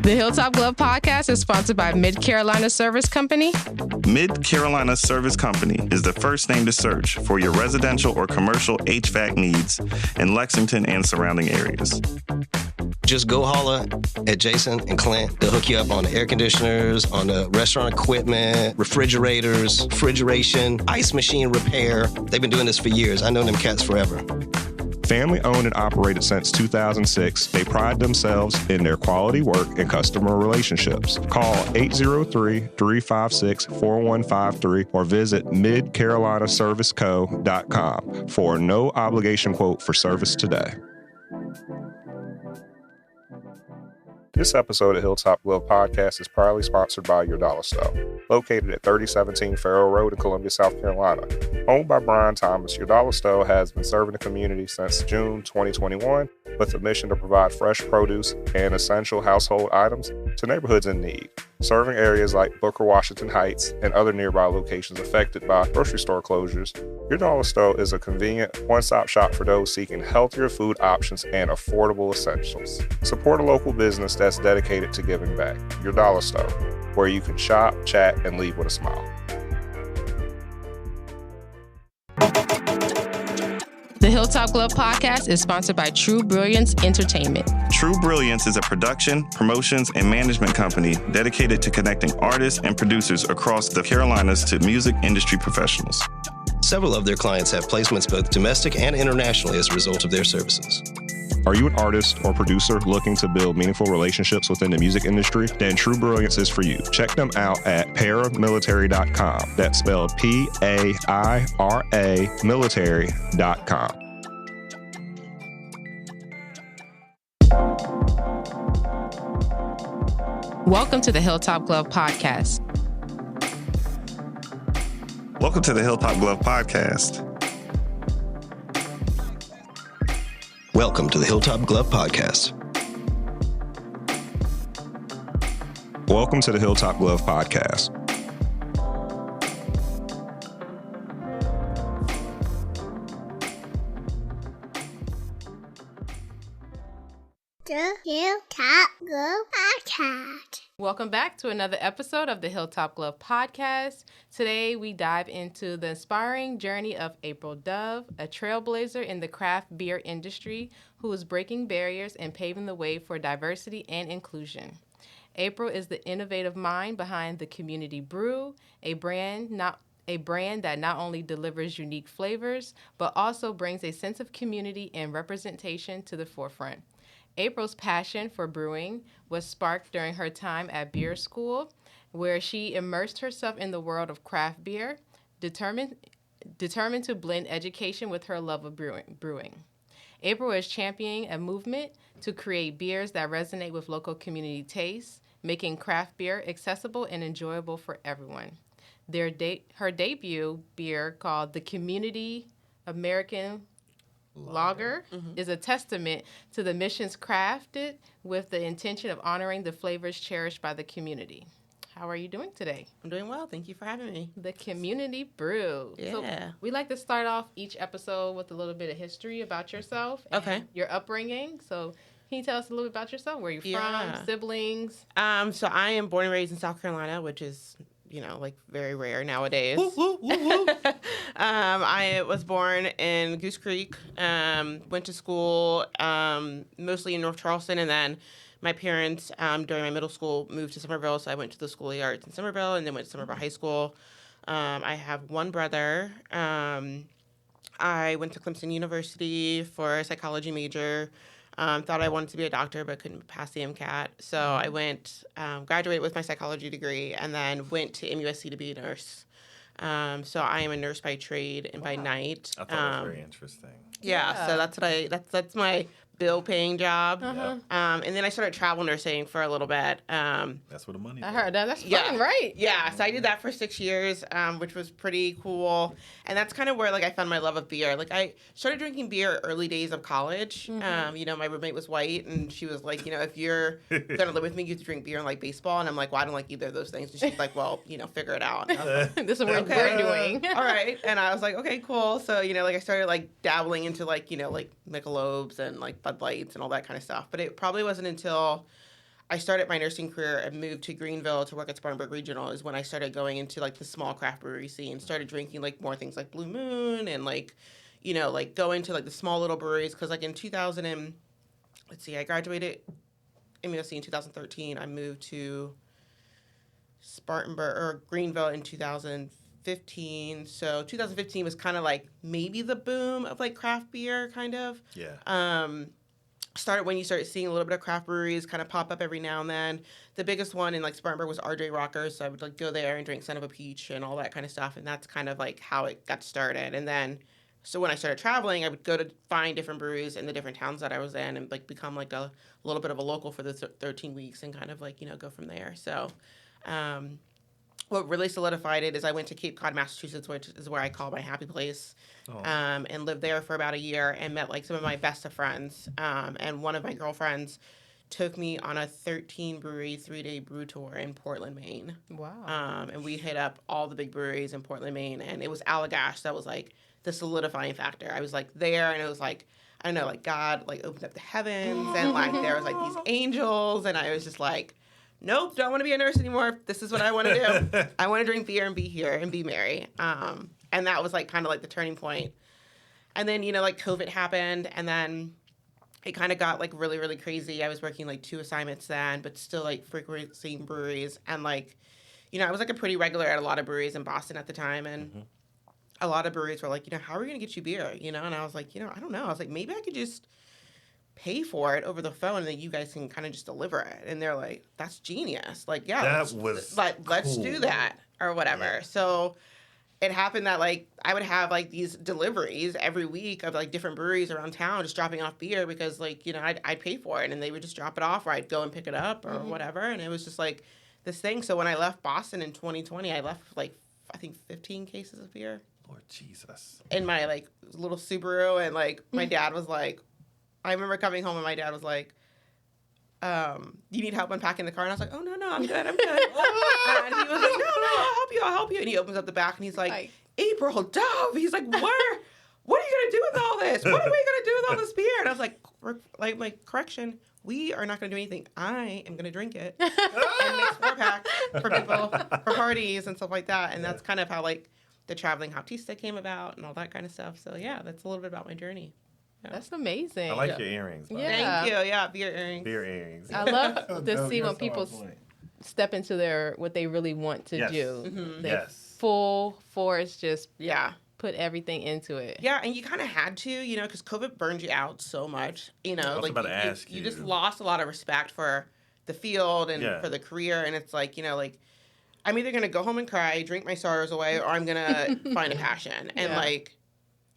The Hilltop Glove Podcast is sponsored by Mid-Carolina Service Company. Mid-Carolina Service Company is the first name to search for your residential or commercial HVAC needs in Lexington and surrounding areas. Just go holler at Jason and Clint. They'll hook you up on the air conditioners, on the restaurant equipment, refrigerators, refrigeration, ice machine repair. They've been doing this for years. I know them cats forever. Family owned and operated since 2006, they pride themselves in their quality work and customer relationships. Call 803-356-4153 or visit midcarolinaserviceco.com for a no obligation quote for service today. This episode of Hilltop Glove Podcast is proudly sponsored by Your Dollar Store, located at 3017 Farrell Road in Columbia, South Carolina. Owned by Brian Thomas, Your Dollar Store has been serving the community since June 2021 with a mission to provide fresh produce and essential household items to neighborhoods in need, serving areas like Booker, Washington Heights, and other nearby locations affected by grocery store closures. Your Dollar Store is a convenient one-stop shop for those seeking healthier food options and affordable essentials. Support a local business that's dedicated to giving back. Your Dollar Store, where you can shop, chat, and leave with a smile. The Hilltop Glove Podcast is sponsored by True Brilliance Entertainment. True Brilliance is a production, promotions, and management company dedicated to connecting artists and producers across the Carolinas to music industry professionals. Several of their clients have placements both domestic and internationally as a result of their services. Are you an artist or producer looking to build meaningful relationships within the music industry? Then True Brilliance is for you. Check them out at paramilitary.com. That's spelled P-A-I-R-A military.com. Welcome to the Hilltop Glove Podcast. Welcome to the Hilltop Glove Podcast. Welcome to the Hilltop Glove Podcast. Welcome to the Hilltop Glove Podcast. The Hilltop Glove Podcast. Welcome back to another episode of the Hilltop Glove Podcast. Today we dive into the inspiring journey of April Dove, a trailblazer in the craft beer industry who is breaking barriers and paving the way for diversity and inclusion. April is the innovative mind behind Tha Community Brew, a brand that not only delivers unique flavors, but also brings a sense of community and representation to the forefront. April's passion for brewing was sparked during her time at beer school, where she immersed herself in the world of craft beer, determined to blend education with her love of brewing. April is championing a movement to create beers that resonate with local community tastes, making craft beer accessible and enjoyable for everyone. Her debut beer, called the Community American Lager, is a testament to the missions crafted with the intention of honoring the flavors cherished by the community. How are you doing today? I'm doing well. Thank you for having me. The Community Brew. Yeah. So we like to start off each episode with a little bit of history about yourself and your upbringing. So can you tell us a little bit about yourself? Where are you from? Siblings? So I am born and raised in South Carolina, which is, like very rare nowadays. Woo, woo, woo, woo. I was born in Goose Creek, went to school mostly in North Charleston, and then my parents, during my middle school, moved to Somerville, so I went to the School of the Arts in Somerville, and then went to Somerville High School. I have one brother. I went to Clemson University for a psychology major. Thought I wanted to be a doctor, but couldn't pass the MCAT. So I went, graduated with my psychology degree, and then went to MUSC to be a nurse. So I am a nurse by trade and by night. I thought that was very interesting. Yeah, so that's my bill-paying job. Uh-huh. And then I started travel nursing for a little bit. That's where the money is. I heard that. That's fun, right? Yeah, so I did that for 6 years, which was pretty cool. And that's kind of where, I found my love of beer. I started drinking beer early days of college. Mm-hmm. My roommate was white, and she was like, if you're going to live with me, you have to drink beer and like baseball. And I'm like, well, I don't like either of those things. And she's like, well, figure it out. This is what we're doing. All right. And I was like, okay, cool. So, I started, dabbling into, Michelobes and, Bud Lights and all that kind of stuff. But it probably wasn't until I started my nursing career and moved to Greenville to work at Spartanburg Regional is when I started going into like the small craft brewery scene, started drinking like more things like Blue Moon and like, like going to like the small little breweries. Cause like in 2000 and I graduated, in 2013, I moved to Spartanburg or Greenville in 2015. So 2015 was kind of like maybe the boom of like craft beer kind of. Yeah. Started when you started seeing a little bit of craft breweries kind of pop up every now and then. The biggest one in like Spartanburg was RJ Rockers, so I would like go there and drink Son of a Peach and all that kind of stuff, and that's kind of like how it got started. And then, so when I started traveling, I would go to find different breweries in the different towns that I was in and like become like a little bit of a local for the 13 weeks and kind of like, go from there. So what really solidified it is I went to Cape Cod, Massachusetts, which is where I call my happy place, and lived there for about a year and met like some of my best of friends. And one of my girlfriends took me on a 13 brewery 3-day brew tour in Portland, Maine. Wow. And we hit up all the big breweries in Portland, Maine, and it was Allagash that was like the solidifying factor. I was like there, and it was like, I don't know, like God like opened up the heavens, and like there was like these angels, and I was just like, nope, don't want to be a nurse anymore. This is what I want to do. I want to drink beer and be here and be merry. And that was like kind of like the turning point. And then, like COVID happened, and then it kind of got like really, really crazy. I was working like 2 assignments then, but still like frequenting breweries. And like, I was like a pretty regular at a lot of breweries in Boston at the time. And a lot of breweries were like, how are we going to get you beer? And I was like, I don't know. I was like, maybe I could just pay for it over the phone and then you guys can kind of just deliver it. And they're like, that's genius. Like, yeah, let's do that or whatever. Yeah. So it happened that like I would have like these deliveries every week of like different breweries around town just dropping off beer because like, I'd pay for it and they would just drop it off or I'd go and pick it up or whatever. And it was just like this thing. So when I left Boston in 2020, I left like, I think 15 cases of beer. Lord Jesus. In my like little Subaru. And like my dad was like, I remember coming home and my dad was like, you need help unpacking the car? And I was like, oh, no, I'm good. And he was like, no, I'll help you. And he opens up the back and he's like, April Dove. He's like, what are you going to do with all this? What are we going to do with all this beer? And I was like, correction, we are not going to do anything. I am going to drink it and mix 4-packs for people, for parties and stuff like that. And that's kind of how like the traveling hoptista came about and all that kind of stuff. So yeah, that's a little bit about my journey. Yeah. That's amazing. I like your earrings. Yeah. Thank you. Yeah, beer earrings. Beer earrings. I love to see when people step into what they really want to do. Mm-hmm. They full force, just put everything into it. Yeah, and you kind of had to, because COVID burned you out so much. I was like about to ask you just lost a lot of respect for the field and for the career. And it's like, like I'm either gonna go home and cry, drink my sorrows away, or I'm gonna find a passion. And like,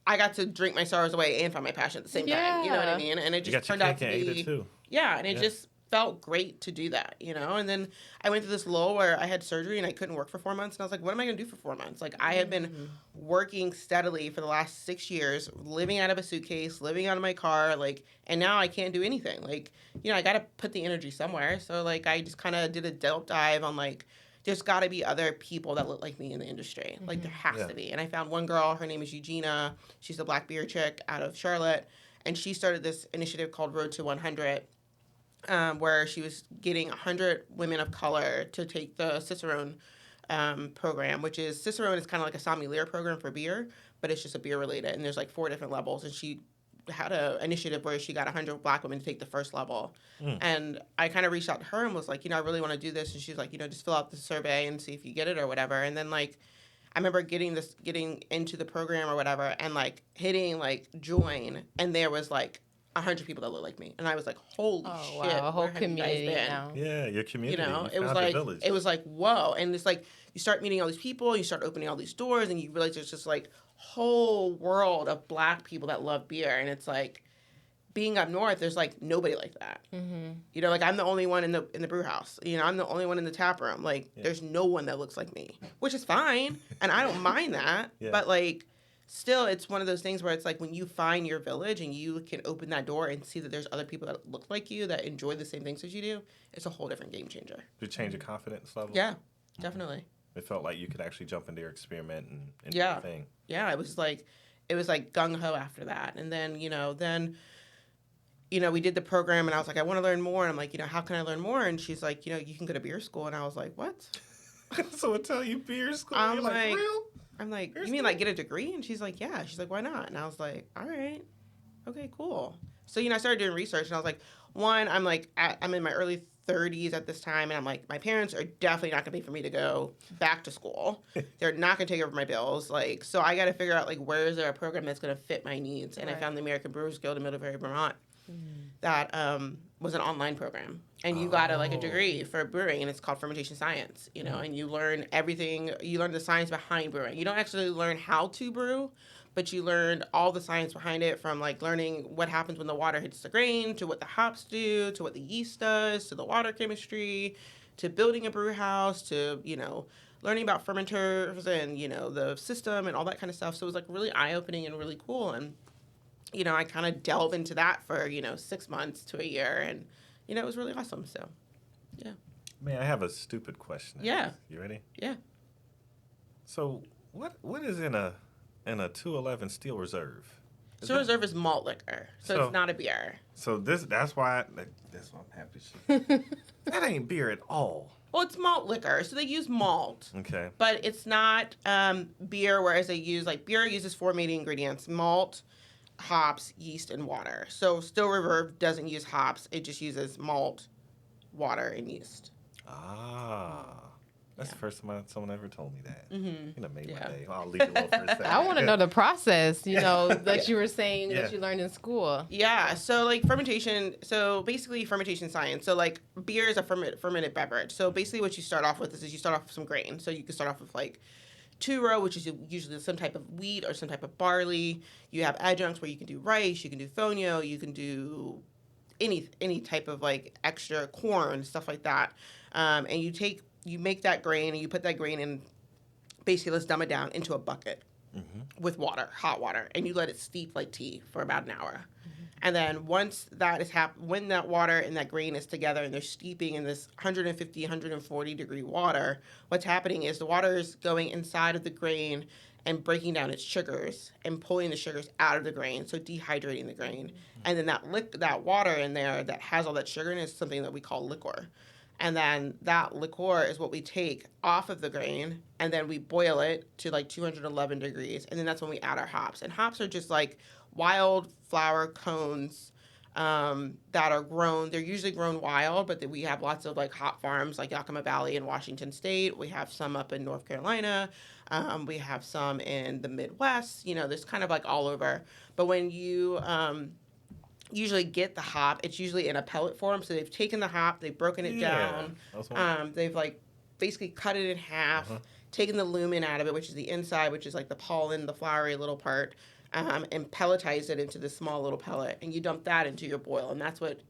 I got to drink my sorrows away and find my passion at the same time. You know what I mean? And it just turned out to be and it just felt great to do that, And then I went through this lull where I had surgery and I couldn't work for 4 months. And I was like, what am I going to do for 4 months? Like, I had been working steadily for the last 6 years, living out of a suitcase, living out of my car, like, and now I can't do anything. Like, I got to put the energy somewhere. So, like, I just kind of did a deep dive on, like, there's got to be other people that look like me in the industry. Like, there has to be. And I found one girl, her name is Eugenia. She's a black beer chick out of Charlotte. And she started this initiative called Road to 100, where she was getting 100 women of color to take the Cicerone program, which is, Cicerone is kind of like a sommelier program for beer, but it's just a beer related. And there's like 4 different levels. And she had an initiative where she got 100 black women to take the first level. And I kind of reached out to her and was like, I really want to do this. And she's like, just fill out the survey and see if you get it or whatever. And then like, I remember getting into the program or whatever and like hitting like join. And there was like 100 people that look like me. And I was like, holy shit. Wow, a whole community now. Yeah, your community. It was like, whoa. And it's like, you start meeting all these people, you start opening all these doors, and you realize there's just like whole world of black people that love beer. And it's like, being up north, there's like nobody like that. Like I'm the only one in the brew house. I'm the only one in the tap room. Like there's no one that looks like me, which is fine. And I don't mind that. But like, still, it's one of those things where it's like when you find your village and you can open that door and see that there's other people that look like you that enjoy the same things as you do, it's a whole different game changer. Did it change your confidence level? Yeah, definitely. It felt like you could actually jump in there, experiment, and do your thing. Yeah, it was like gung-ho after that. And then, we did the program, and I was like, I want to learn more. And I'm like, how can I learn more? And she's like, you can go to beer school. And I was like, what? So I tell you beer school. I'm You're like, real? I'm like, Beer you mean school? like get a degree? And she's like, yeah. She's like, why not? And I was like, all right, okay, cool. So, I started doing research, and I was like, one, I'm like, I'm in my early 30s at this time, and I'm like, my parents are definitely not going to pay for me to go back to school. They're not going to take over my bills. Like, so I got to figure out, like, where is there a program that's going to fit my needs? And I found the American Brewers Guild in Middlebury, Vermont. That was an online program, and you got a degree for brewing, and it's called fermentation science, and you learn everything. You learn the science behind brewing. You don't actually learn how to brew, but you learn all the science behind it, from like learning what happens when the water hits the grain, to what the hops do, to what the yeast does, to the water chemistry, to building a brew house, to learning about fermenters and the system and all that kind of stuff. So it was like really eye-opening and really cool. And I kind of delve into that for, 6 months to a year, and, it was really awesome. So, yeah. Man, I have a stupid question. Yeah. You ready? Yeah. So what is in a 211 Steel Reserve? Steel Reserve is malt liquor, so it's not a beer. So that's why I'm happy. That ain't beer at all. Well, it's malt liquor, so they use malt. Okay. But it's not beer, whereas they use, beer uses 4 main ingredients: malt, hops, yeast, and water. So Steel Reserve doesn't use hops. It just uses malt, water, and yeast. That's the first time someone ever told me that. Mm-hmm. Made my day. I'll leave it alone for a second. I want to know the process, that you were saying that you learned in school. Yeah, so fermentation, so basically fermentation science. So beer is a fermented beverage. So basically what you start off with is you start off with some grain. So you can start off with two-row, which is usually some type of wheat or some type of barley. You have adjuncts where you can do rice, you can do fonio, you can do any type of extra corn, stuff like that. And you make that grain, and you put that grain in, basically let's dumb it down, into a bucket with water, hot water, and you let it steep like tea for about an hour. And then once that is when that water and that grain is together and they're steeping in this 150, 140 degree water, what's happening is the water is going inside of the grain and breaking down its sugars and pulling the sugars out of the grain, so dehydrating the grain. And then that water in there that has all that sugar in it is something that we call liquor. And then that liqueur is what we take off of the grain, and then we boil it to 211 degrees, and then that's when we add our hops. And hops are just wild flower cones that are grown. They're usually grown wild, but we have lots of hop farms like Yakima Valley in Washington State. We have some up in North Carolina. We have some in the Midwest. There's kind of all over. But when you usually get the hop, it's usually in a pellet form. So they've taken the hop, they've broken it down. They've basically cut it in half, taken the lumen out of it, which is the inside, which is the pollen, the flowery little part, and pelletized it into this small little pellet. And you dump that into your boil. And that's what,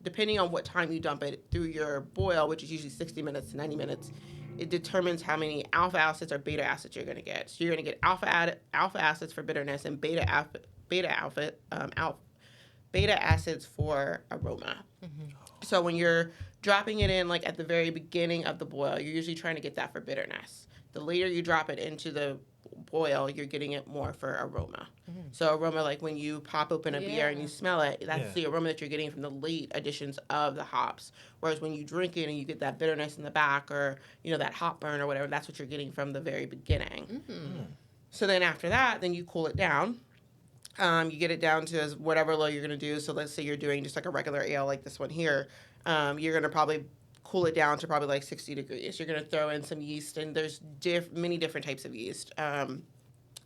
depending on what time you dump it through your boil, which is usually 60 minutes to 90 minutes, it determines how many alpha acids or beta acids you're going to get. So you're going to get alpha acids for bitterness and beta acids for aroma. So when you're dropping it in at the very beginning of the boil, you're usually trying to get that for bitterness. The later you drop it into the boil, you're getting it more for aroma. So aroma, when you pop open a beer and you smell it, that's the aroma that you're getting from the late additions of the hops. Whereas when you drink it and you get that bitterness in the back, or that hop burn or whatever, that's what you're getting from the very beginning. So then after that, then you cool it down. You get it down to whatever low you're going to do. So let's say you're doing just a regular ale like this one here. You're going to probably cool it down to probably 60 degrees. You're going to throw in some yeast, and there's many different types of yeast.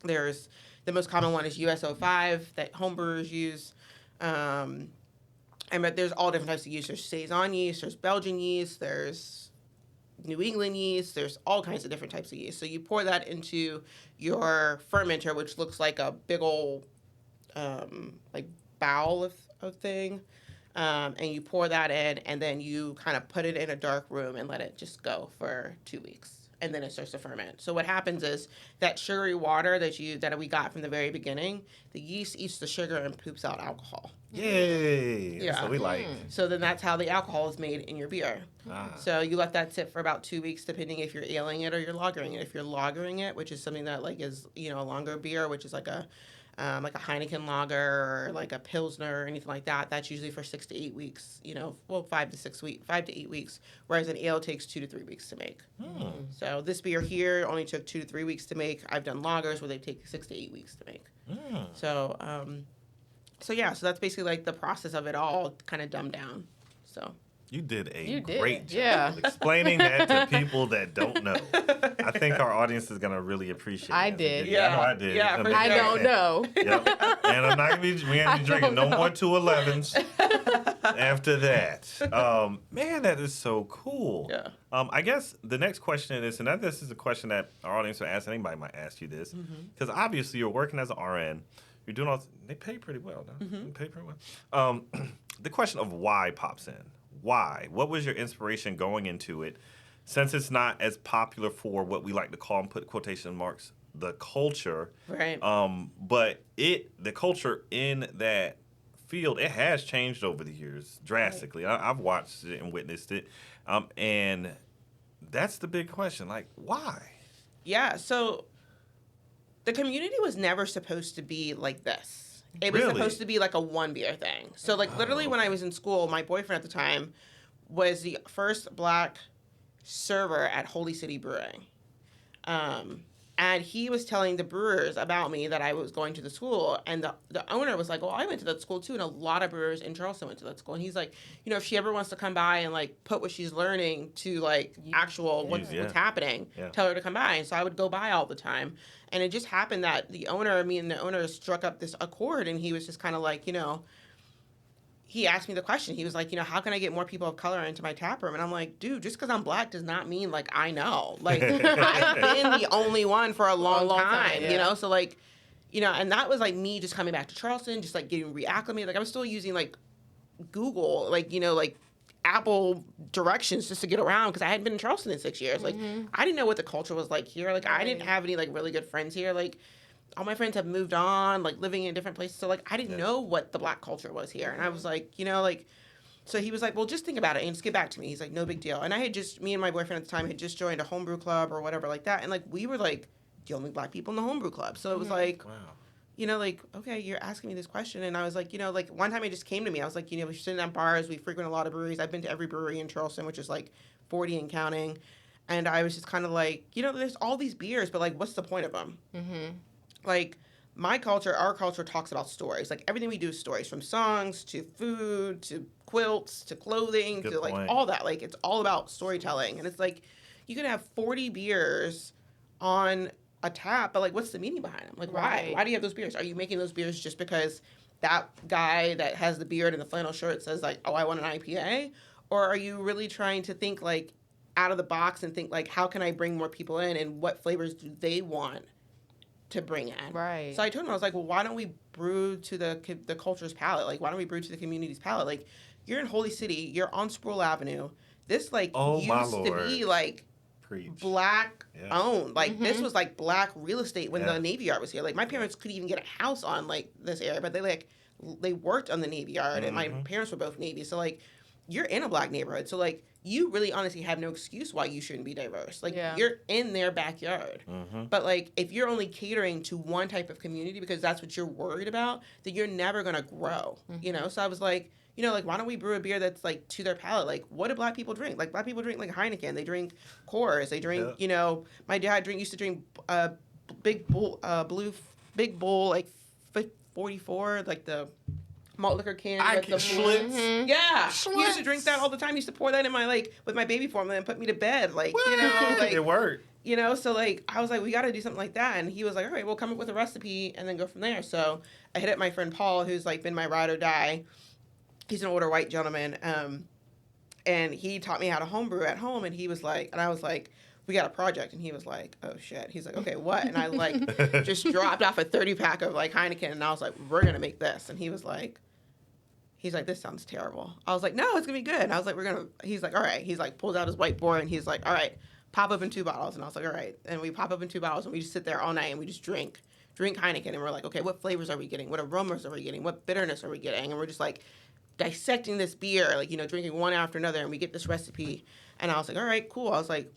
There's the most common one is US-05 that homebrewers use. But there's all different types of yeast. There's Saison yeast, there's Belgian yeast, there's New England yeast, there's all kinds of different types of yeast. So you pour that into your fermenter, which looks like a big old bowl of thing, and you pour that in, and then you kind of put it in a dark room and let it just go for 2 weeks, and then it starts to ferment. So what happens is that sugary water that we got from the very beginning, the yeast eats the sugar and poops out alcohol. Yay! Yeah. So we like. So then that's how the alcohol is made in your beer. So you let that sit for about 2 weeks, depending if you're aling it or you're lagering it. If you're lagering it, which is something that is a longer beer, which is a like a Heineken lager or like a Pilsner or anything like that. That's usually for 6 to 8 weeks, 5 to 8 weeks, whereas an ale takes 2 to 3 weeks to make. So this beer here only took 2 to 3 weeks to make. I've done lagers where they take 6 to 8 weeks to make. So that's basically like the process of it all kind of dumbed down. So. You did a did. great job Yeah. of explaining that to people that don't know. I think our audience is going to really appreciate it. I did. Yeah, I know I did. Yeah, for I don't know. Yep. And I'm not gonna be. We ain't be drinking no more 211s after that. Man, that is so cool. Yeah. I guess the next question is, and this is a question that our audience will ask. Anybody might ask you this, because obviously you're working as an RN. You're doing all. They pay pretty well. No? They pay pretty well. The question of why pops in. Why? What was your inspiration going into it? Since it's not as popular for what we like to call, and put quotation marks, the culture. Right. But the culture in that field, it has changed over the years drastically. Right. I've watched it and witnessed it. And that's the big question. Like, why? Yeah. So the community was never supposed to be like this. It was supposed to be like a one beer thing. So like literally when I was in school, my boyfriend at the time was the first Black server at Holy City Brewing. And he was telling the brewers about me that I was going to the school. And the owner was like, well, I went to that school too. And a lot of brewers in Charleston went to that school. And he's like, if she ever wants to come by and like put what she's learning to like actual what's happening, tell her to come by. And so I would go by all the time. And it just happened that me and the owner struck up this accord. And he was just kind of like, he asked me the question. He was like, how can I get more people of color into my tap room? And I'm like, dude, just because I'm Black does not mean like I know. Like I've been the only one for a long time, So like, and that was like me just coming back to Charleston, just like getting reacclimated. Like I was still using like Google, like like Apple directions just to get around because I hadn't been in Charleston in 6 years. Like I didn't know what the culture was like here. Like I didn't have any like really good friends here. Like all my friends have moved on, like living in different places. So like I didn't know what the Black culture was here. And I was like, so he was like, well, just think about it and just get back to me. He's like, no big deal. And me and my boyfriend at the time had just joined a homebrew club or whatever like that. And like we were like the only Black people in the homebrew club. So it was like, wow. Like, okay, you're asking me this question. And I was like, like one time it just came to me. I was like, we're sitting at bars. We frequent a lot of breweries. I've been to every brewery in Charleston, which is like 40 and counting. And I was just kind of like, there's all these beers, but like, what's the point of them? Like our culture talks about stories. Like everything we do is stories, from songs to food to quilts to clothing to like all that. Like it's all about storytelling. And it's like you can have 40 beers on a tap, but like what's the meaning behind them? Like why do you have those beers? Are you making those beers just because that guy that has the beard and the flannel shirt says like, oh, I want an IPA? Or are you really trying to think like out of the box and think like, how can I bring more people in and what flavors do they want to bring in? Right. So I told him, I was like, well, why don't we brew to the culture's palate? Like, why don't we brew to the community's palate? Like, you're in Holy City, you're on Sproul Avenue. This like used to be like Black owned. Like this was like Black real estate when the Navy Yard was here. Like my parents couldn't even get a house on like this area, but they worked on the Navy Yard, and my parents were both Navy. So like you're in a Black neighborhood. So like you really honestly have no excuse why you shouldn't be diverse. Like you're in their backyard. But like if you're only catering to one type of community because that's what you're worried about, then you're never gonna grow. So I was like, like why don't we brew a beer that's like to their palate? Like what do Black people drink? Like Black people drink like Heineken. They drink Coors. They drink, my dad used to drink Big Bull like 44, like the malt liquor can. Schlitz. Yeah. Schlitz. He used to drink that all the time. He used to pour that in my with my baby formula and put me to bed. Like, like it worked. So like I was like, we got to do something like that. And he was like, all right, we'll come up with a recipe and then go from there. So I hit up my friend Paul, who's like been my ride or die. He's an older white gentleman. And he taught me how to homebrew at home. And he was like, and I was like, we got a project. And he was like, oh shit. He's like, okay, what? And I like just dropped off a 30-pack of like Heineken. And I was like, we're going to make this. And he was like, this sounds terrible. I was like, no, it's going to be good. And I was like, he's like, all right. He's like, pulls out his whiteboard and he's like, all right, pop up in 2 bottles. And I was like, all right. And we pop up in 2 bottles and we just sit there all night and we just drink Heineken. And we're like, okay, what flavors are we getting? What aromas are we getting? What bitterness are we getting? And we're just like dissecting this beer, like, drinking one after another. And we get this recipe. And I was like, all right, cool. I was like,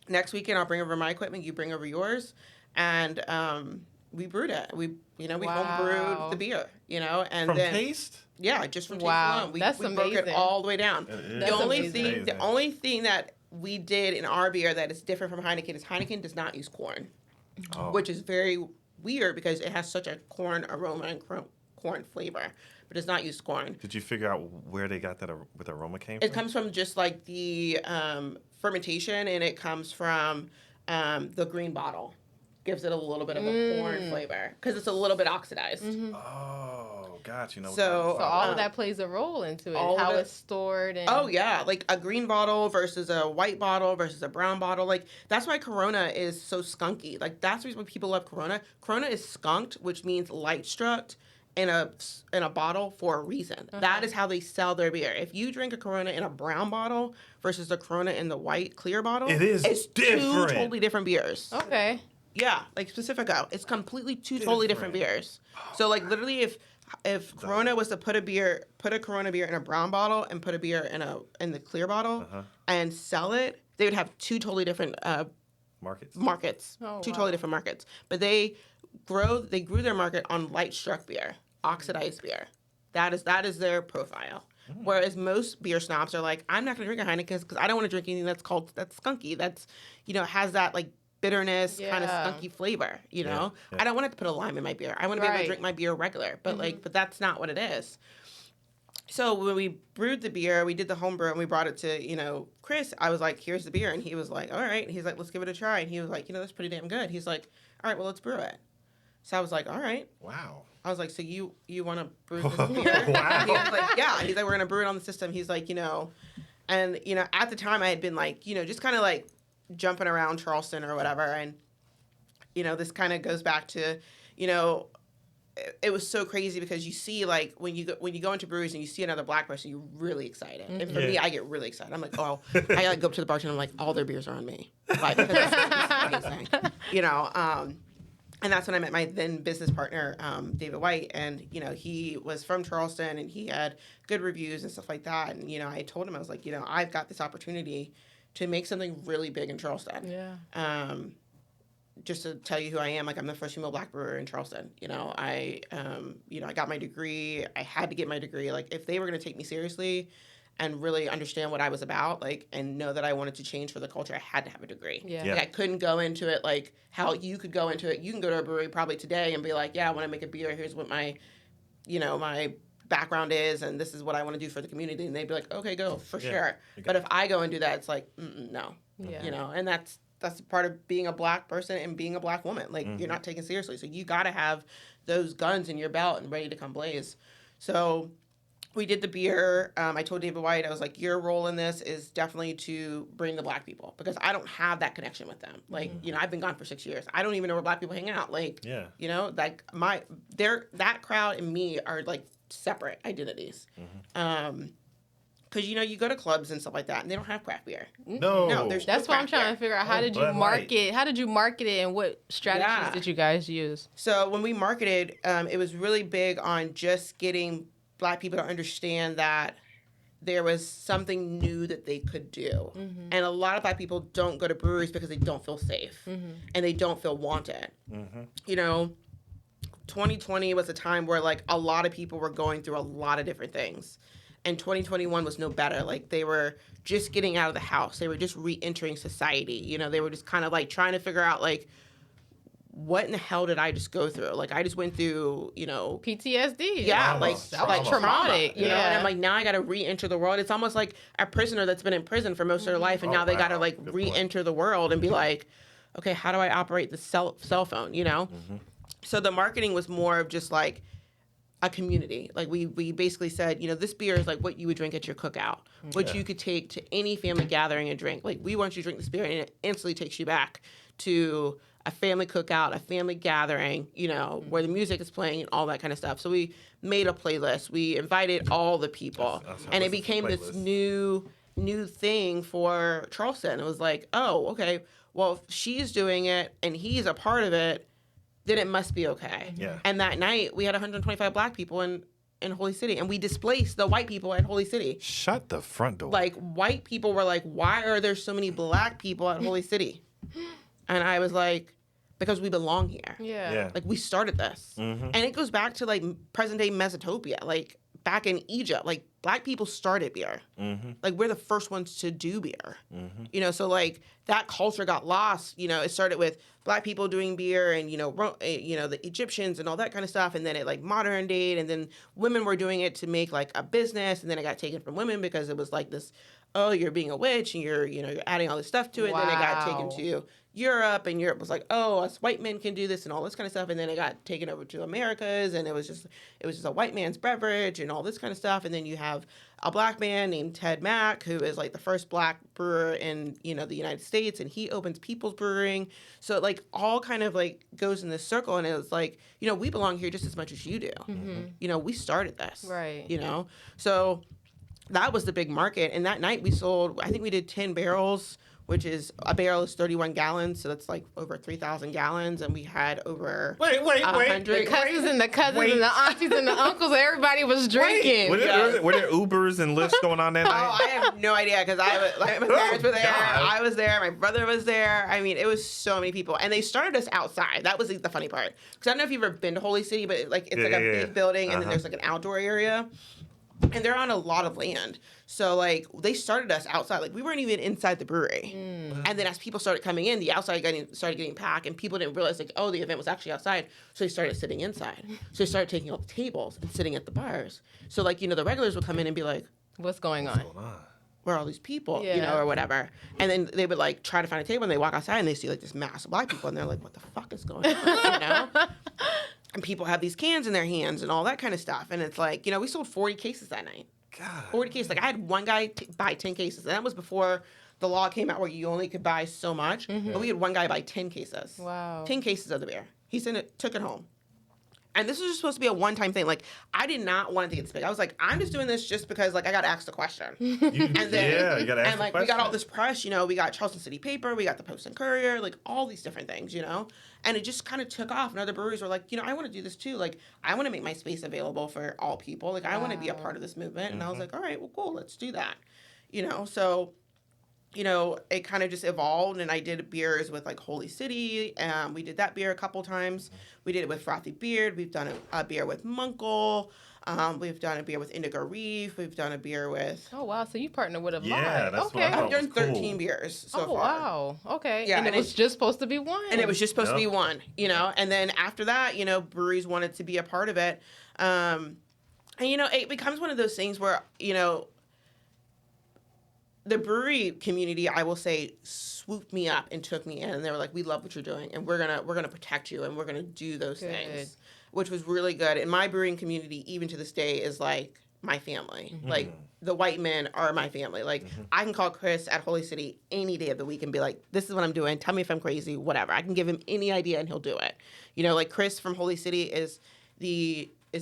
next weekend I'll bring over my equipment. You bring over yours. And we brewed it. We Wow. home brewed the beer, and From then taste? yeah, just from taste Wow, alone. We that's broke it amazing. all the way down. That's The only amazing. thing that we did in our beer that is different from Heineken is Heineken does not use corn, which is very weird because it has such a corn aroma and corn flavor, but does not use corn. Did you figure out where they got that with aroma came It from? comes from just like the fermentation, and it comes from the green bottle. Gives it a little bit of a corn flavor because it's a little bit oxidized. Oh, got you. So all of that plays a role into it, all of how it. it's stored. And Oh yeah, like a green bottle versus a white bottle versus a brown bottle. Like that's why Corona is so skunky. Like that's the reason why people love Corona. Corona is skunked, which means light struck in a bottle for a reason. That is how they sell their beer. If you drink a Corona in a brown bottle versus the Corona in the white clear bottle, it's different. two totally different beers. Okay. Yeah, like Pacifico. It's completely two totally different beers. So like literally if Corona was to put a Corona beer in a brown bottle and put a beer in the clear bottle and sell it, they would have two totally different markets. Oh, Two wow. totally different markets. But they grew their market on light struck beer, oxidized beer. That is their profile. Whereas most beer snobs are like, I'm not going to drink a Heineken because I don't want to drink anything that's skunky. That's has that like bitterness, kind of skunky flavor, Yeah. I don't want to put a lime in my beer. I want to be able to drink my beer regular, but but that's not what it is. So when we brewed the beer, we did the home brew and we brought it to, Chris. I was like, here's the beer. And he was like, all right. And he's like, let's give it a try. And he was like, that's pretty damn good. He's like, all right, well, let's brew it. So I was like, all right. Wow. I was like, so you want to brew this beer? Wow. He was like, yeah. He's like, we're going to brew it on the system. He's like, and, at the time I had been like, just kind of like jumping around Charleston or whatever. And, this kind of goes back to, it was so crazy because you see like when you go into breweries and you see another black person, you're really excited. And for me, I get really excited. I'm like, oh, I like go up to the bartender. I'm like, all their beers are on me. Like, because it's amazing. And that's when I met my then business partner, David White, and he was from Charleston and he had good reviews and stuff like that. And I told him, I was like, I've got this opportunity to make something really big in Charleston. Yeah. Just to tell you who I am, like I'm the first female black brewer in Charleston. I got my degree. I had to get my degree. Like if they were going to take me seriously and really understand what I was about, like, and know that I wanted to change for the culture, I had to have a degree. Yeah. Like I couldn't go into it like how you could go into it. You can go to a brewery probably today and be like, yeah, I want to make a beer. Here's what my background is, and this is what I want to do for the community. And they'd be like, okay, go for sure. But if I go and do that, it's like, no. Yeah. And that's part of being a black person and being a black woman. Like you're not taken seriously. So you got to have those guns in your belt and ready to come blaze. So we did the beer. I told David White, I was like, your role in this is definitely to bring the black people because I don't have that connection with them. Like, I've been gone for 6 years. I don't even know where black people hang out. Like, like that crowd and me are like separate identities. Because, you go to clubs and stuff like that, and they don't have craft beer. No. There's That's no what I'm craft trying beer. to figure out. How did you Bud market? Light. How did you market it, and what strategies Yeah. did you guys use? So when we marketed, it was really big on just getting black people to understand that there was something new that they could do. And a lot of black people don't go to breweries because they don't feel safe and they don't feel wanted. 2020 was a time where like a lot of people were going through a lot of different things. And 2021 was no better. Like they were just getting out of the house. They were just re-entering society. They were just kind of like trying to figure out like, what in the hell did I just go through? Like I just went through, PTSD. yeah, Trauma. like That was like traumatic, trauma, yeah. And I'm like, now I got to re-enter the world. It's almost like a prisoner that's been in prison for most of their life, and now they got to like Good re-enter the world and be like, okay, how do I operate the cell phone? So the marketing was more of just like a community. Like we basically said, this beer is like what you would drink at your cookout, what you could take to any family gathering and drink. Like we want you to drink this beer, and it instantly takes you back to a family cookout, a family gathering, where the music is playing and all that kind of stuff. So we made a playlist. We invited all the people, and it became this new thing for Charleston. It was like, oh, okay, well, if she's doing it and he's a part of it, then it must be okay. Yeah. And that night we had 125 black people in Holy City, and we displaced the white people at Holy City. Shut the front door. Like white people were like, why are there so many black people at Holy City? And I was like, because we belong here. Yeah. Like, we started this. And it goes back to, like, present-day Mesopotamia. Like, back in Egypt, like, Black people started beer. Like, we're the first ones to do beer. You know, so, like, that culture got lost. You know, it started with Black people doing beer and, you know, the Egyptians and all that kind of stuff. And then it, like, modern day. And then women were doing it to make, like, a business. And then it got taken from women because it was, like, this, oh, you're being a witch and you're adding all this stuff to it. Wow. And then it got taken to Europe, and Europe was like, oh, us white men can do this and all this kind of stuff. And then it got taken over to Americas, and it was just a white man's beverage and all this kind of stuff. And then you have a Black man named Ted Mack, who is like the first Black brewer in, you know, the United States, and he opens People's Brewing. So it, like, all kind of like goes in this circle, and it was like, you know, we belong here just as much as you do. You know, we started this. Right. You know, so that was the big market. And that night we sold, I think we did 10 barrels, which is, a barrel is 31 gallons, so that's like over 3,000 gallons, and we had over Wait. 100. The cousins and the aunties and the uncles, everybody was drinking. Were there Ubers and Lyfts going on that Oh, night? I have no idea, because my parents were there, God. I was there, my brother was there. I mean, it was so many people, and they started us outside. That was the funny part, because I don't know if you've ever been to Holy City, but like it's like a big building, and then there's like an outdoor area. And they're on a lot of land. So, like, they started us outside. Like, we weren't even inside the brewery. And then as people started coming in, the outside started getting packed, and people didn't realize, like, oh, the event was actually outside. So they started sitting inside. So they started taking all the tables and sitting at the bars. So, like, you know, the regulars would come in and be like, What's going on? where are all these people, you Yeah. know, or whatever. And then they would, like, try to find a table, and they walk outside, and they see, like, this mass of Black people, and they're like, what the fuck is going on, you know? And people have these cans in their hands and all that kind of stuff. And it's like, you know, we sold 40 cases that night. God. 40 cases. Like, I had one guy buy 10 cases. And that was before the law came out where you only could buy so much. But we had one guy buy 10 cases. Wow. 10 cases of the beer. He took it home. And this was just supposed to be a one-time thing. Like, I did not want it to get this big. I was like, I'm just doing this just because, like, I got asked a question. You got to ask And, the like, question. we got all this press, you know. We got Charleston City Paper. We got the Post and Courier. Like, all these different things, you know. And it just kind of took off. And other breweries were like, you know, I want to do this, too. Like, I want to make my space available for all people. Like, I want to be a part of this movement. And I was like, all right, well, cool. Let's do that. You know, so... You know, it kind of just evolved, and I did beers with, like, Holy City. We did that beer a couple times. We did it with Frothy Beard. We've done a beer with Munkle. We've done a beer with Indigo Reef. We've done a beer with... Oh, wow. So you partnered with a lot. Yeah, that's okay. what I thought. I've done was cool. 13 beers so Oh, far. wow. Okay. Yeah, and it and was just supposed to be one. And it was just supposed to be Yep. one, you know? And then after that, you know, breweries wanted to be a part of it. And, you know, it becomes one of those things where, you know, the brewery community, I will say, swooped me up and took me in, and they were like, "We love what you're doing, and we're gonna protect you, and we're gonna do those Good. things," which was really good. And my brewing community, even to this day, is like my family. Like, the white men are my family. Like, I can call Chris at Holy City any day of the week and be like, "This is what I'm doing. Tell me if I'm crazy. Whatever." I can give him any idea, and he'll do it. You know, like, Chris from Holy City is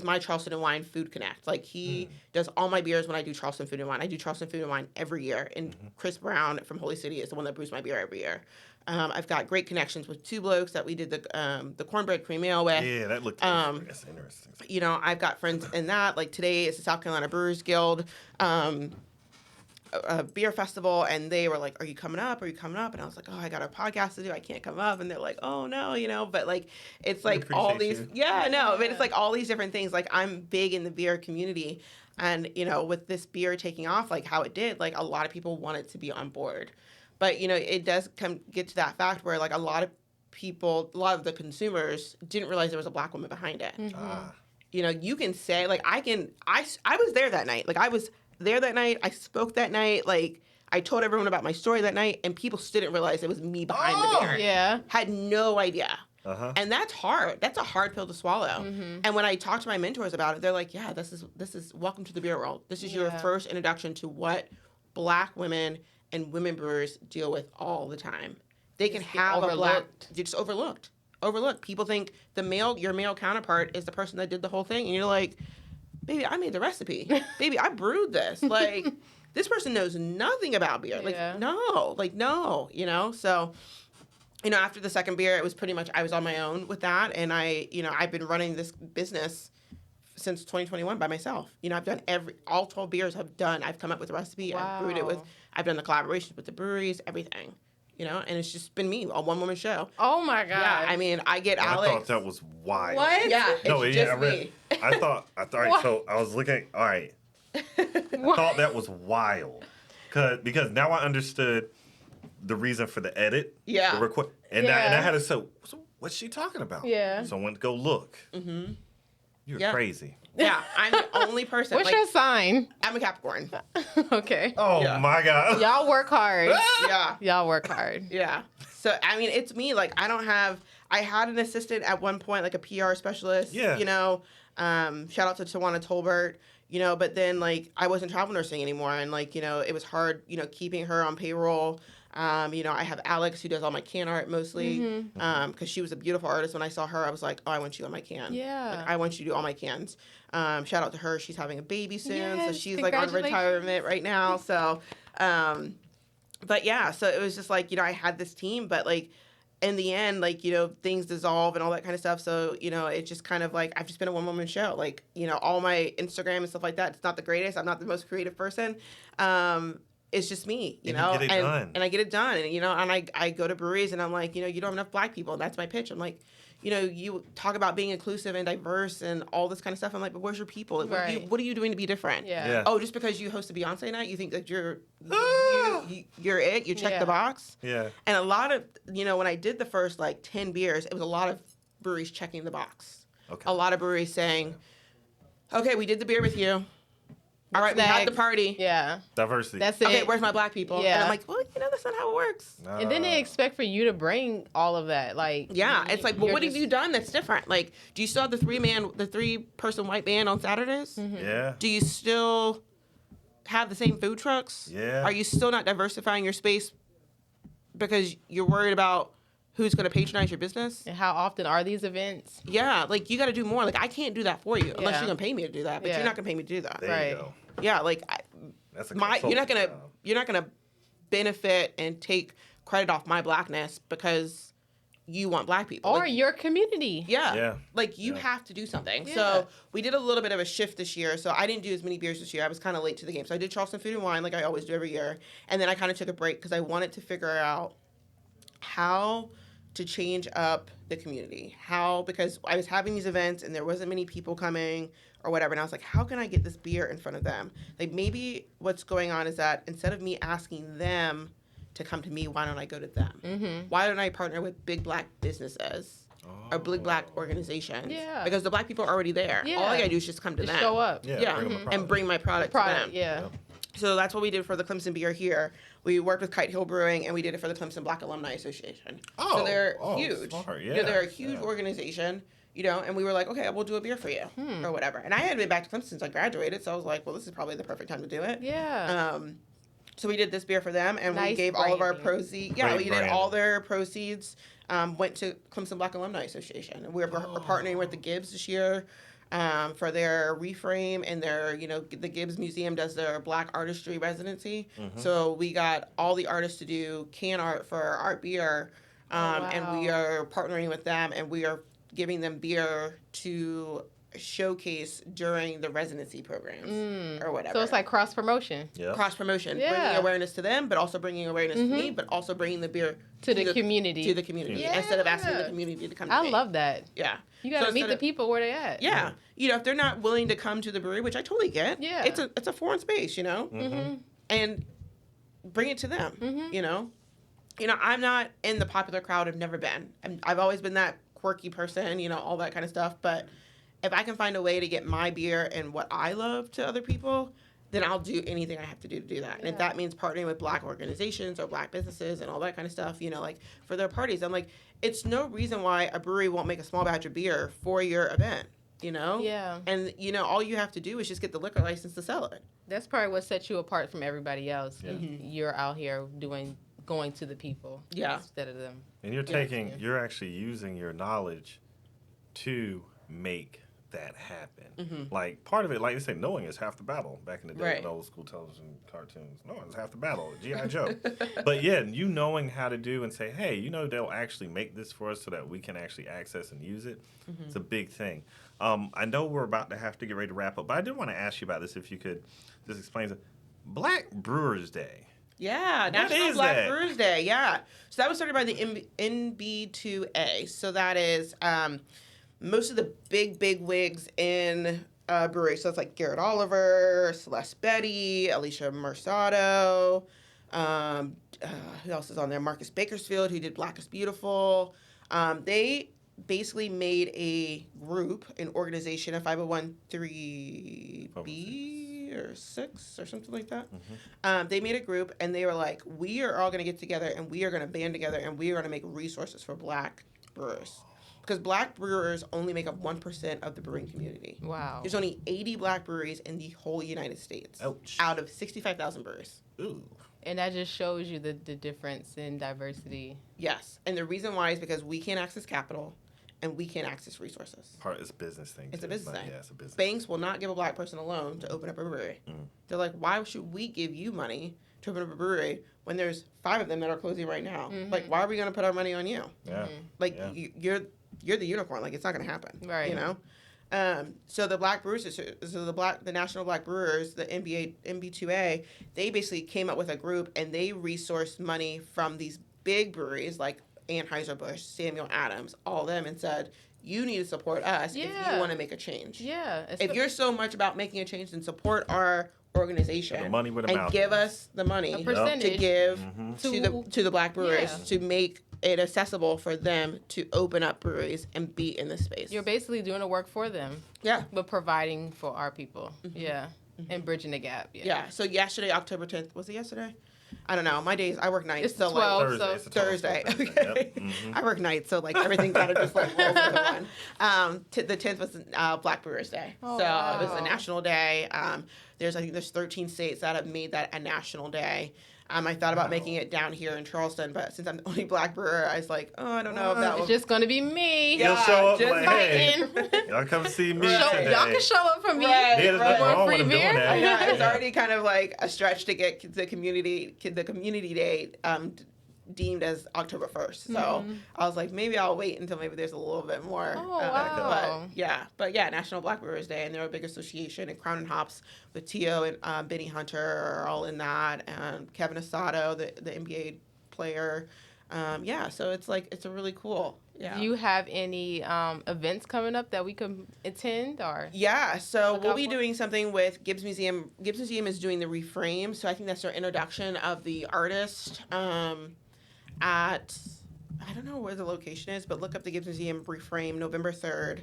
my Charleston and Wine Food Connect. Like, he does all my beers when I do Charleston Food and Wine. I do Charleston Food and Wine every year, and Chris Brown from Holy City is the one that brews my beer every year. I've got great connections with two blokes that we did the cornbread cream ale with. Yeah, that looked that's interesting. You know, I've got friends in that. Like, today is the South Carolina Brewers Guild a beer festival, and they were like, "Are you coming up? Are you coming up?" And I was like, "Oh, I got a podcast to do. I can't come up." And they're like, "Oh no," you know. But like, it's like all appreciate these, you. yeah, no, but it's like all these different things. Like, I'm big in the beer community, and you know, with this beer taking off, like how it did, like a lot of people wanted to be on board. But you know, it does get to that fact where like a lot of the consumers didn't realize there was a Black woman behind it. You know, you can say like I was there that night. Like, I was there that night. I spoke that night. Like, I told everyone about my story that night, and people still didn't realize it was me behind the beer. Yeah. Had no idea. And that's hard. That's a hard pill to swallow. And when I talk to my mentors about it, they're like, "Yeah, this is welcome to the beer world. This is your first introduction to what Black women and women brewers deal with all the time. They can have a Black, you're just overlooked. People think your male counterpart is the person that did the whole thing, and you're like, baby, I made the recipe. Baby, I brewed this. Like, this person knows nothing about beer. Like, no, you know? So, you know, after the second beer, it was pretty much, I was on my own with that. And I've been running this business since 2021 by myself. You know, I've done all 12 beers I've come up with a recipe. Wow. I've brewed it I've done the collaborations with the breweries, everything. you know, and it's just been me, a one-woman show. Oh my god. Yeah, I mean, I get Alex. I thought that was wild. What? Yeah, it's just me. I thought, all right, so I was looking, all right. I thought that was wild. Because now I understood the reason for the edit. Yeah. The and I had to say, so what's she talking about? Yeah. So I went to go look. Mm-hmm. You're crazy. Yeah, I'm the only person. What's your sign? I'm a Capricorn. Okay. Oh my God. Y'all work hard. Yeah. Y'all work hard. Yeah. So, I mean, it's me. Like, I had an assistant at one point, like a PR specialist. Yeah. You know, shout out to Tawana Tolbert, you know, but then, like, I wasn't travel nursing anymore. And, like, you know, it was hard, you know, keeping her on payroll. You know, I have Alex who does all my can art mostly, because she was a beautiful artist. When I saw her, I was like, oh, I want you on my can. Yeah. Like, I want you to do all my cans. Shout out to her. She's having a baby soon, so Yes, she's like on retirement right now. So, but yeah, so it was just like, you know, I had this team, but like in the end, like, you know, things dissolve and all that kind of stuff. So, you know, it's just kind of like, I've just been a one-woman show. Like, you know, all my Instagram and stuff like that, it's not the greatest. I'm not the most creative person. It's just me, you know, you get it done. And I get it done. And, you know, and I go to breweries and I'm like, you know, you don't have enough Black people. And that's my pitch. I'm like, you know, you talk about being inclusive and diverse and all this kind of stuff. I'm like, but where's your people? Like, Right. what are you doing to be different? Yeah. Oh, just because you host a Beyonce night, you think that you're it? You check Yeah. the box? Yeah. And a lot of, you know, when I did the first like 10 beers, it was a lot of breweries checking the box. Okay. A lot of breweries saying, okay, we did the beer with you. All right, we had the party. Yeah. Diversity. That's it. Okay, where's my Black people? Yeah. And I'm like, well, you know, that's not how it works. And then they expect for you to bring all of that. Like, Yeah, it's like, well, you're what have just- you done that's different? Like, do you still have the 3-person white band on Saturdays? Yeah. Do you still have the same food trucks? Yeah. Are you still not diversifying your space because you're worried about who's going to patronize your business? And how often are these events? Yeah, like, you got to do more. Like, I can't do that for you unless Yeah. you're going to pay me to do that, but Yeah. you're not going to pay me to do that. There Right. you go. Yeah, like, That's a you're not gonna job. benefit and take credit off my Blackness because you want Black people. Or Like, your community. yeah. Yeah. Like, you Yeah. have to do something. Yeah. So we did a little bit of a shift this year. So I didn't do as many beers this year. I was kind of late to the game. So I did Charleston Food and Wine like I always do every year. And then I kind of took a break because I wanted to figure out how to change up the community. Because I was having these events and there wasn't many people coming or whatever. And I was like, how can I get this beer in front of them? Like, maybe what's going on is that instead of me asking them to come to me, why don't I go to them? Mm-hmm. Why don't I partner with big Black businesses or big Black organizations? Yeah. Because the Black people are already there. Yeah. All I gotta do is just come to Just them. show up. Yeah. Yeah, bring them a and product. bring my product to them. Yeah. So that's what we did for the Clemson beer here. We worked with Kite Hill Brewing, and we did it for the Clemson Black Alumni Association. So they're huge. Smart. You know, they're a huge organization, you know, and we were like, okay, we'll do a beer for you or whatever. And I hadn't been back to Clemson since I graduated, so I was like, well, this is probably the perfect time to do it. Yeah. So we did this beer for them, and we Nice gave all of our branding. proceeds. Yeah, Great we did branding. all their proceeds. Went to Clemson Black Alumni Association, and we're partnering with the Gibbs this year for their reframe and their, you know, the Gibbs Museum does their Black artistry residency. So we got all the artists to do can art for our beer, and we are partnering with them, and we are giving them beer to showcase during the residency programs or whatever. So it's like cross promotion Yeah. cross promotion, Yeah. bringing awareness to them, but also bringing awareness to me, but also bringing the beer to the community. to the community Yeah. instead of asking the community to come to I me. love that. Yeah. You got to So meet instead the of- people where they at. Yeah. You know, if they're not willing to come to the brewery, which I totally get. Yeah. It's a foreign space, you know? And bring it to them, you know? You know, I'm not in the popular crowd. I've never been. I've always been that quirky person, you know, all that kind of stuff. But if I can find a way to get my beer and what I love to other people, then I'll do anything I have to do that. And if that means partnering with Black organizations or Black businesses and all that kind of stuff, you know, like for their parties, I'm like, it's no reason why a brewery won't make a small batch of beer for your event, you know? Yeah. And, you know, all you have to do is just get the liquor license to sell it. That's probably what sets you apart from everybody else. You're out here going to the people instead of them. And you're actually using your knowledge to make that happen. Like part of it, like you say, knowing is half the battle. Back in the day, Right. with old school television cartoons, knowing is half the battle. G.I. Joe. But yeah, you knowing how to do and say, hey, you know, they'll actually make this for us so that we can actually access and use it. It's a big thing. I know we're about to have to get ready to wrap up, but I did want to ask you about this. If you could just explain it. Black Brewers Day. Yeah, National is Black that? Brewers Day. Yeah, so that was started by the NB2A. So that is most of the big wigs in brewery. So it's like Garrett Oliver, Celeste Betty, Alicia Mercado. Who else is on there? Marcus Bakersfield, who did Black is Beautiful. They basically made a group, an organization, a 501(c)(3) or 6 or something like that. They made a group, and they were like, we are all going to get together, and we are going to band together, and we are going to make resources for Black brewers. Because Black brewers only make up 1% of the brewing community. Wow. There's only 80 Black breweries in the whole United States. Ouch. Out of 65,000 breweries. Ooh. And that just shows you the difference in diversity. Yes. And the reason why is because we can't access capital and we can't access resources. It's a business thing. It's too. a business thing. Yeah, it's a business. Banks will not give a Black person a loan to open up a brewery. They're like, why should we give you money to open up a brewery when there's 5 of them that are closing right now? Like, why are we going to put our money on you? Yeah. Like, Yeah. you're the unicorn. Like, it's not going to happen. Right. You know? So the Black Brewers, the National Black Brewers, the NB2A, they basically came up with a group, and they resourced money from these big breweries like Anheuser-Busch, Samuel Adams, all of them, and said, you need to support us if you want to make a change. Yeah. If you're so much about making a change, then support our organization The money where the and mouth give is. us the money A percentage. to give To- to the Black brewers Yeah. to make it accessible for them to open up breweries and be in this space. You're basically doing the work for them, Yeah. but providing for our people. Yeah. And bridging the gap. Yeah. So yesterday, October 10th, was it yesterday? I don't know. My days, I work nights. It's so 12. like, Thursday. so- It's a 12, Thursday. Thursday. Okay. Yep. I work nights, so like everything kind of just like rolls into one. The 10th was Black Brewers Day, Oh, so it was wow. a national day. I think there's 13 states that have made that a national day. I thought about making it down here in Charleston, but since I'm the only Black brewer, I was like, oh, I don't know if that It's will. just going to be me. Yeah. You'll show up just like, hey, fighting. y'all come see me Right. today. Y'all can show up for me. Right. Yeah, there's nothing Right. wrong with Free them doing beer? that. Yeah, it's Yeah. already kind of like a stretch to get the community day deemed as October 1st. So I was like, maybe I'll wait until maybe there's a little bit more. Oh, wow. But yeah, National Black Brewers Day, and they're a big association. And Crown and Hops with Tio and Benny Hunter are all in that, and Kevin Asado, the NBA player. So it's a really cool. Yeah. Do you have any events coming up that we could attend or? Yeah, so Look we'll out be for? doing something with Gibbs Museum. Gibbs Museum is doing the Reframe, so I think that's their introduction of the artist at, I don't know where the location is, but look up the Gibbs Museum Reframe, November 3rd.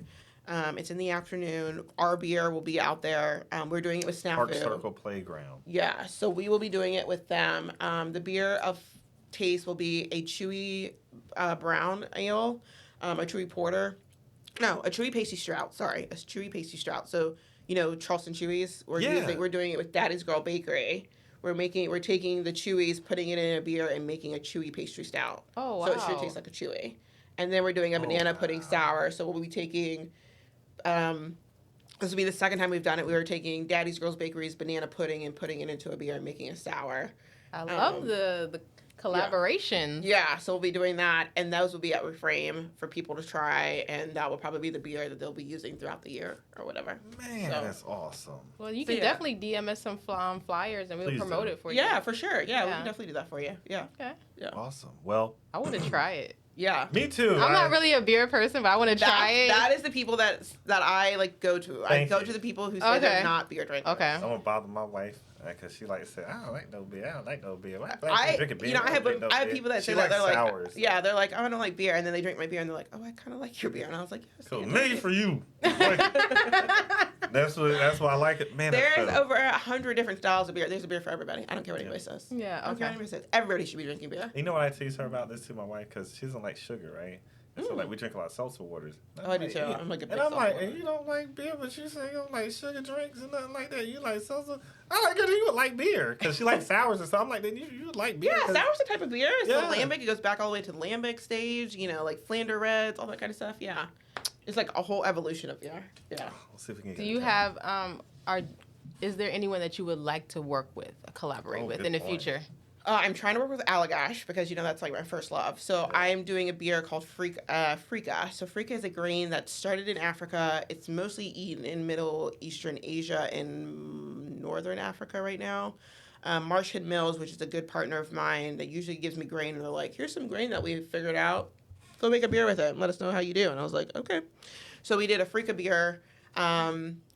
It's in the afternoon. Our beer will be out there. We're doing it with Snafu. Park Circle Playground. Yeah, so we will be doing it with them. The beer of taste will be a chewy brown ale, a chewy porter. No, a chewy pasty strout. Sorry, a chewy pasty strout. So, Charleston Chewies. We're doing it with Daddy's Girl Bakery. We're taking the chewies, putting it in a beer, and making a chewy pastry stout. Oh, So it should wow. taste like a chewy. And then we're doing a banana pudding sour. So we'll be taking, this will be the second time we've done it. We were taking Daddy's Girls Bakery's banana pudding and putting it into a beer and making a sour. I love the collaboration. Yeah, so we'll be doing that, and those will be at Reframe for people to try, and that will probably be the beer that they'll be using throughout the year or whatever. Man, So- that's awesome. Well, you So, can yeah. definitely DM us some flyers and we'll Please promote do. it for you. Yeah, for sure. Yeah, we Yeah. can definitely do that for you. Yeah, Okay. yeah, Awesome. Well, I want to try it. yeah. me too. I'm not really a beer person, but I want to try it. That is the people that I like go to. I Thank go you. to the people who say Okay. they're not beer drinkers. Okay. I won't bother my wife because she like to say, I don't like no beer. I don't like no beer. I drink beer. I have people that say that they're sours. like, yeah, they're like, oh, I don't like beer, and then they drink my beer, and they're like, oh, I kind of like your beer, and I was like, yes, Cool. yeah, Made for you. That's why I like it. Man, There's that's over 100 different styles of beer. There's a beer for everybody. I don't care what anybody says. Yeah, I don't care what okay. anybody says. Everybody should be drinking beer. You know what I tease her about this to my wife because she doesn't like sugar, right? And so like we drink a lot of seltzer waters. And Oh, I'm I do too. yeah. I'm like a big And I'm seltzer like, water. and you don't like beer, but you say you don't like sugar drinks and nothing like that. You like seltzer. I like it. You would like beer because she likes sours and stuff. I'm like, then you like beer. Yeah, 'cause- sour's a type of beer. It's Yeah. the lambic. It goes back all the way to the lambic stage. Like Flander Reds, all that kind of stuff. Yeah, it's like a whole evolution of beer. Yeah. We'll see if we can get Do it you done. have is there anyone that you would like to work with, collaborate with good in the point. future? I'm trying to work with Allagash because that's like my first love. So I am doing a beer called Frika. So Frika is a grain that started in Africa. It's mostly eaten in Middle Eastern Asia and Northern Africa right now. Marshhead Mills, which is a good partner of mine that usually gives me grain, and they're like, here's some grain that we figured out. Go make a beer with it and let us know how you do. And I was like, okay. So we did a Freaka beer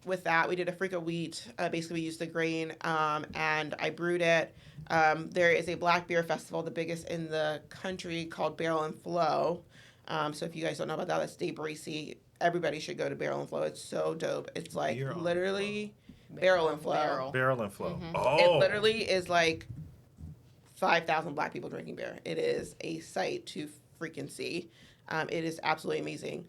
with that. We did a Freaka wheat. Basically, we used the grain, and I brewed it. There is a black beer festival, the biggest in the country, called Barrel and Flow. So if you guys don't know about that, that's Dave Barisi. Everybody should go to Barrel and Flow. It's so dope. It's like literally Barrel and Flow. Barrel and Flow. Mm-hmm. Oh. It literally is like 5,000 black people drinking beer. It is a sight to freaking see. It is absolutely amazing.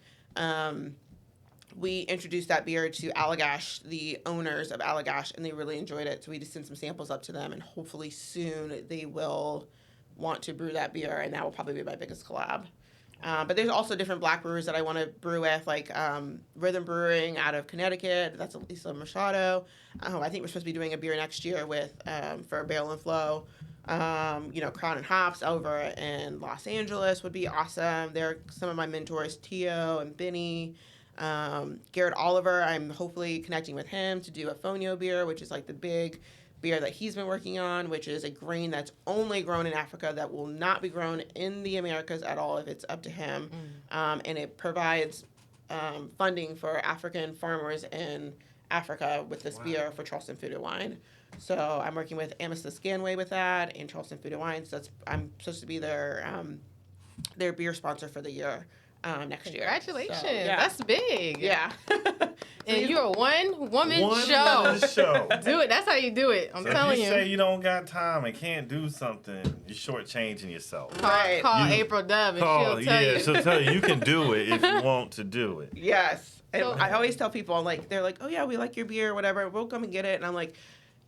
We introduced that beer to Allagash, the owners of Allagash, and they really enjoyed it. So we just sent some samples up to them, and hopefully soon they will want to brew that beer, and that will probably be my biggest collab. But there's also different black brewers that I want to brew with, like Rhythm Brewing out of Connecticut. That's Lisa Machado. I think we're supposed to be doing a beer next year with for Barrel and Flow. Crown and Hops over in Los Angeles would be awesome. They're some of my mentors, Tio and Benny. Garrett Oliver, I'm hopefully connecting with him to do a Fonio beer, which is like the big beer that he's been working on, which is a grain that's only grown in Africa that will not be grown in the Americas at all if it's up to him. And it provides funding for African farmers in Africa with this beer for Charleston Food and Wine. So I'm working with Amethyst Scanway with that and Charleston Food and Wine. So I'm supposed to be their beer sponsor for the year. Next year. Congratulations. So, yeah. That's big. Yeah. And you're a one-woman One show. Do it. That's how you do it. I'm telling you. you. Say you don't got time and can't do something, you're shortchanging yourself. Call April Dove and she'll tell you. She'll tell you can do it if you want to do it. Yes. And I always tell people, they're like, oh yeah, we like your beer, whatever. We'll come and get it. And I'm like,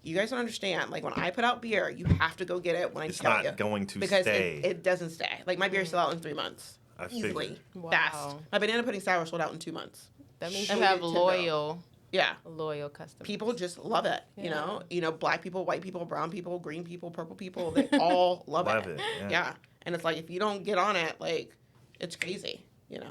you guys don't understand. Like, when I put out beer, you have to go get it when I tell you. It's not going to because stay. It doesn't stay. Like, my beer's sold out in 3 months. Easily. Wow. Fast. My banana pudding sour sold out in 2 months. That means you have loyal customers. People just love it. Yeah. You know, black people, white people, brown people, green people, purple people, they all love it. Yeah. And it's like, if you don't get on it, like, it's crazy,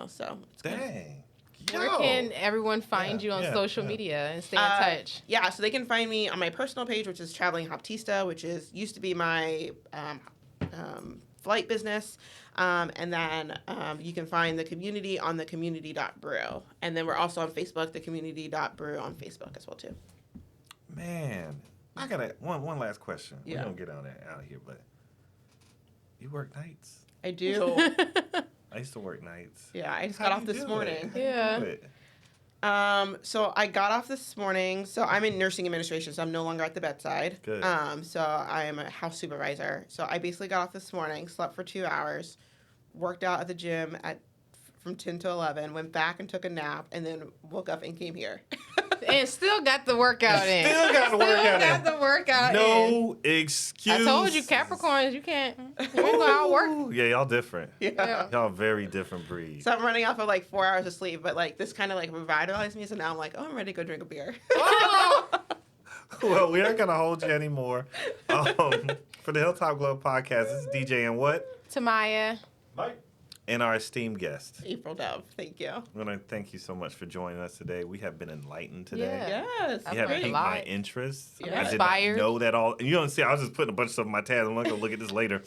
so. It's Dang. Where can everyone find you on social media and stay in touch? Yeah, so they can find me on my personal page, which is Traveling Hoptista, which used to be my flight business. And then you can find the community on thecommunity.brew. And then we're also on Facebook, thecommunity.brew on Facebook as well, too. Man, I got one last question. Yeah. We don't get out of here, but you work nights? I do. I used to work nights. Yeah, I just got off this morning. Yeah. So I got off this morning. So I'm in nursing administration, so I'm no longer at the bedside. Good. So I am a house supervisor. So I basically got off this morning, slept for 2 hours, worked out at the gym from 10 to 11, went back and took a nap, and then woke up and came here. And still got the workout in. Still got the workout in. No excuse. I told you, Capricorns, you can't. You ain't gonna outwork. Yeah, y'all different. Yeah. Y'all very different breed. So I'm running off of 4 hours of sleep, but this kind of revitalized me. So now I'm like, oh, I'm ready to go drink a beer. Oh. Well, we aren't gonna hold you anymore. For the Hilltop Glove Podcast, this is DJ and what? Tamaya. Mike. And our esteemed guest. April Dove. Thank you. I want to thank you so much for joining us today. We have been enlightened today. Yeah. Yes. You have piqued my interest. Yeah. I did Inspired. not know that all. And you don't see, I was just putting a bunch of stuff in my tabs. I'm going to go look at this later.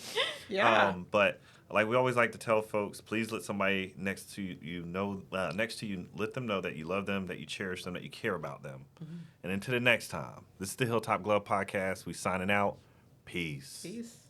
Yeah. But like we always like to tell folks, please let somebody next to you let them know that you love them, that you cherish them, that you care about them. Mm-hmm. And until the next time, this is the Hilltop Glove Podcast. We signing out. Peace. Peace.